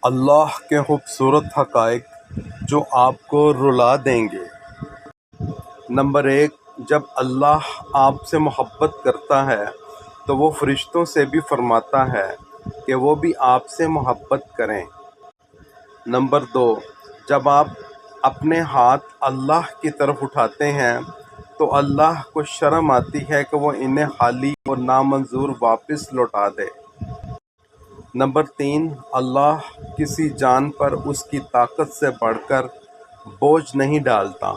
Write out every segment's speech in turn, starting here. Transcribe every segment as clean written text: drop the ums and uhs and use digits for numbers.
اللہ کے خوبصورت حقائق جو آپ کو رلا دیں گے۔ نمبر 1، جب اللہ آپ سے محبت کرتا ہے تو وہ فرشتوں سے بھی فرماتا ہے کہ وہ بھی آپ سے محبت کریں۔ نمبر 2، جب آپ اپنے ہاتھ اللہ کی طرف اٹھاتے ہیں تو اللہ کو شرم آتی ہے کہ وہ انہیں خالی اور نامنظور واپس لوٹا دے۔ نمبر 3، اللہ کسی جان پر اس کی طاقت سے بڑھ کر بوجھ نہیں ڈالتا۔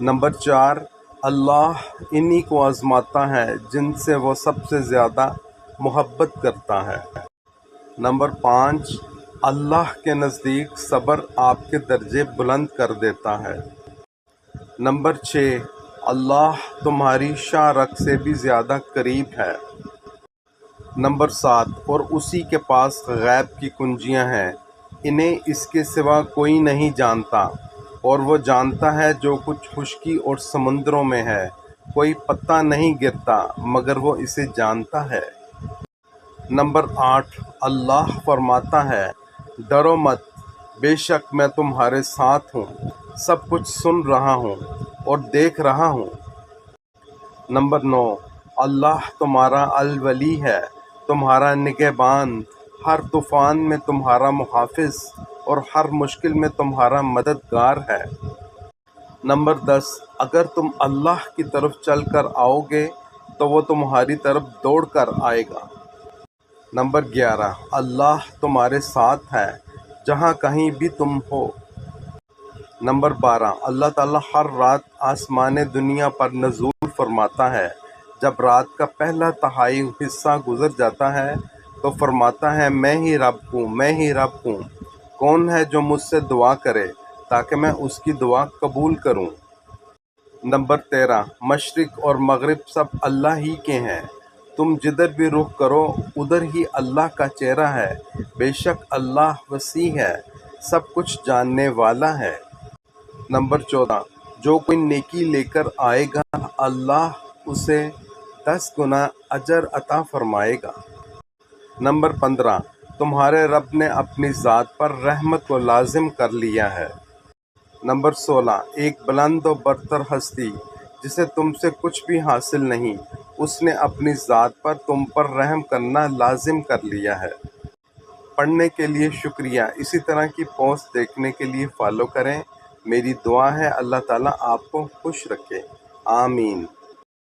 نمبر 4، اللہ انہی کو آزماتا ہے جن سے وہ سب سے زیادہ محبت کرتا ہے۔ نمبر 5، اللہ کے نزدیک صبر آپ کے درجے بلند کر دیتا ہے۔ نمبر 6، اللہ تمہاری شاہ رگ سے بھی زیادہ قریب ہے۔ نمبر 7، اور اسی کے پاس غیب کی کنجیاں ہیں، انہیں اس کے سوا کوئی نہیں جانتا، اور وہ جانتا ہے جو کچھ خشکی اور سمندروں میں ہے، کوئی پتہ نہیں گرتا مگر وہ اسے جانتا ہے۔ نمبر 8، اللہ فرماتا ہے ڈرو مت، بے شک میں تمہارے ساتھ ہوں، سب کچھ سن رہا ہوں اور دیکھ رہا ہوں۔ نمبر 9، اللہ تمہارا الولی ہے، تمہارا نگہبان، ہر طوفان میں تمہارا محافظ اور ہر مشکل میں تمہارا مددگار ہے۔ نمبر 10، اگر تم اللہ کی طرف چل کر آؤ گے تو وہ تمہاری طرف دوڑ کر آئے گا۔ نمبر 11، اللہ تمہارے ساتھ ہے جہاں کہیں بھی تم ہو۔ نمبر 12، اللہ تعالیٰ ہر رات آسمان دنیا پر نزول فرماتا ہے، جب رات کا پہلا تہائی حصہ گزر جاتا ہے تو فرماتا ہے میں ہی رب ہوں، میں ہی رب ہوں، کون ہے جو مجھ سے دعا کرے تاکہ میں اس کی دعا قبول کروں۔ نمبر 13، مشرق اور مغرب سب اللہ ہی کے ہیں، تم جدھر بھی رخ کرو ادھر ہی اللہ کا چہرہ ہے، بے شک اللہ وسیع ہے، سب کچھ جاننے والا ہے۔ نمبر 14، جو کوئی نیکی لے کر آئے گا اللہ اسے 10 گنا اجر عطا فرمائے گا۔ نمبر 15، تمہارے رب نے اپنی ذات پر رحمت کو لازم کر لیا ہے۔ نمبر 16، ایک بلند و برتر ہستی جسے تم سے کچھ بھی حاصل نہیں، اس نے اپنی ذات پر تم پر رحم کرنا لازم کر لیا ہے۔ پڑھنے کے لیے شکریہ، اسی طرح کی پوسٹ دیکھنے کے لیے فالو کریں۔ میری دعا ہے اللہ تعالیٰ آپ کو خوش رکھے، آمین۔